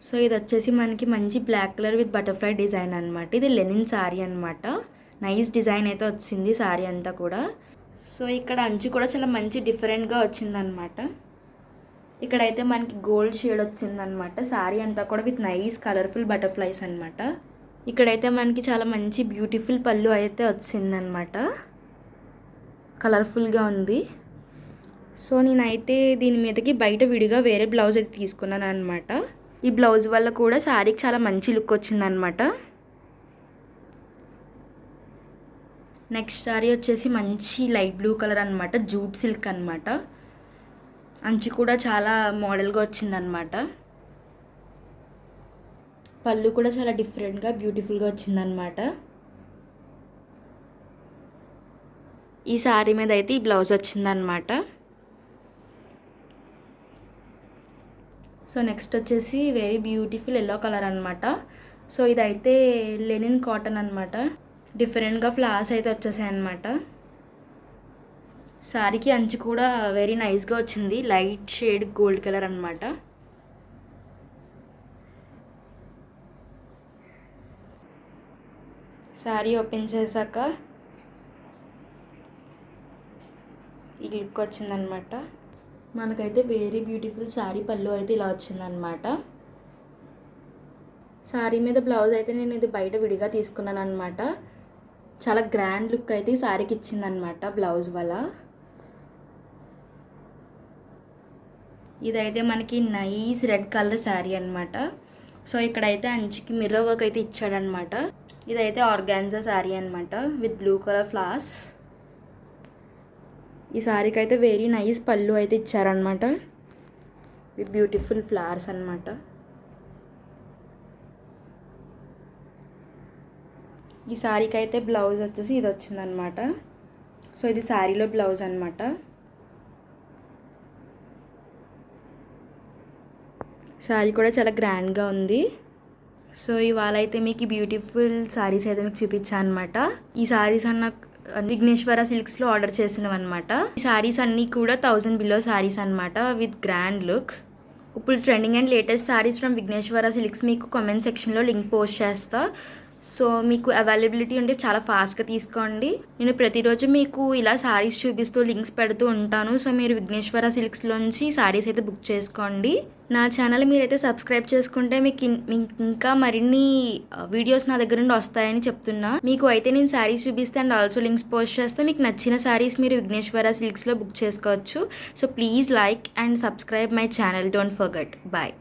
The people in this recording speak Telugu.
సో ఇది వచ్చేసి మనకి మంచి black colour with butterfly design అనమాట. ఇది లెనిన్ శారీ అనమాట. నైస్ డిజైన్ అయితే వచ్చింది శారీ అంతా కూడా. సో ఇక్కడ అంచు కూడా చాలా మంచి డిఫరెంట్గా వచ్చిందనమాట. ఇక్కడైతే మనకి గోల్డ్ షేడ్ వచ్చిందనమాట. శారీ అంతా కూడా విత్ నైస్ కలర్ఫుల్ బటర్ఫ్లైస్ అనమాట. ఇక్కడైతే మనకి చాలా మంచి బ్యూటిఫుల్ పళ్ళు అయితే వచ్చిందనమాట. కలర్ఫుల్గా ఉంది. సో నేనైతే దీని మీదకి బయట విడిగా వేరే బ్లౌజ్ అయితే తీసుకున్నాను అనమాట. ఈ బ్లౌజ్ వల్ల కూడా శారీకి చాలా మంచి లుక్ వచ్చిందనమాట. నెక్స్ట్ శారీ వచ్చేసి మంచి లైట్ బ్లూ కలర్ అనమాట. జూట్ సిల్క్ అనమాట. అంచు కూడా చాలా మోడల్గా వచ్చిందనమాట. పళ్ళు కూడా చాలా డిఫరెంట్గా బ్యూటిఫుల్గా వచ్చిందనమాట. ఈ శారీ మీద అయితే ఈ బ్లౌజ్ వచ్చిందనమాట. సో నెక్స్ట్ వచ్చేసి వెరీ బ్యూటిఫుల్ ఎల్లో కలర్ అనమాట. సో ఇదైతే లెనిన్ కాటన్ అనమాట. డిఫరెంట్గా ఫ్లవర్స్ అయితే వచ్చేసాయి అనమాట. శారీకి అంచు కూడా వెరీ నైస్గా వచ్చింది. లైట్ షేడ్ గోల్డ్ కలర్ అనమాట. శారీ ఓపెన్ చేశాక ఈ లుక్ వచ్చిందనమాట. మనకైతే వెరీ బ్యూటిఫుల్ శారీ పళ్ళు అయితే ఇలా వచ్చిందనమాట. శారీ మీద బ్లౌజ్ అయితే నేను ఇది బయట విడిగా తీసుకున్నాను అనమాట. చాలా గ్రాండ్ లుక్ అయితే ఈ శారీకి ఇచ్చిందనమాట బ్లౌజ్ వల్ల. ఇదైతే మనకి నైస్ రెడ్ కలర్ శారీ అనమాట. సో ఇక్కడైతే అంచుకి మిర్రర్ వర్క్ అయితే ఇచ్చాడనమాట. ఇదైతే ఆర్గాన్జా శారీ అనమాట విత్ బ్లూ కలర్ ఫ్లవర్స్. ఈ శారీకి అయితే వెరీ నైస్ పళ్ళు అయితే ఇచ్చారనమాట విత్ బ్యూటిఫుల్ ఫ్లవర్స్ అనమాట. ఈ శారీకి అయితే బ్లౌజ్ వచ్చేసి ఇది వచ్చిందనమాట. సో ఇది శారీలో బ్లౌజ్ అనమాట. శారీ కూడా చాలా గ్రాండ్గా ఉంది. సో ఇవాళ అయితే మీకు బ్యూటిఫుల్ శారీస్ అయితే మీకు చూపించాను అనమాట. ఈ శారీస్ అన్న విఘ్నేశ్వర సిల్క్స్లో ఆర్డర్ చేసినవి అనమాట. ఈ శారీస్ అన్నీ కూడా 1000 బిలో శారీస్ అనమాట విత్ గ్రాండ్ లుక్. ఇప్పుడు trending and latest saris from Vighneshwara Silks మీకు కామెంట్ సెక్షన్లో లింక్ పోస్ట్ చేస్తా. సో మీకు అవైలబిలిటీ ఉంటే చాలా ఫాస్ట్గా తీసుకోండి. నేను ప్రతిరోజు మీకు ఇలా శారీస్ చూపిస్తూ లింక్స్ పెడుతూ ఉంటాను. సో మీరు విఘ్నేశ్వర సిల్క్స్లోంచి శారీస్ అయితే బుక్ చేసుకోండి. నా ఛానల్ మీరైతే సబ్స్క్రైబ్ చేసుకుంటే మీకు ఇంకా మరిన్ని వీడియోస్ నా దగ్గర నుండి వస్తాయని చెప్తున్నా. మీకు అయితే నేను శారీస్ చూపిస్తే అండ్ ఆల్సో లింక్స్ పోస్ట్ చేస్తే మీకు నచ్చిన శారీస్ మీరు విఘ్నేశ్వర సిల్క్స్లో బుక్ చేసుకోవచ్చు. So please like and subscribe my channel. Don't forget. Bye.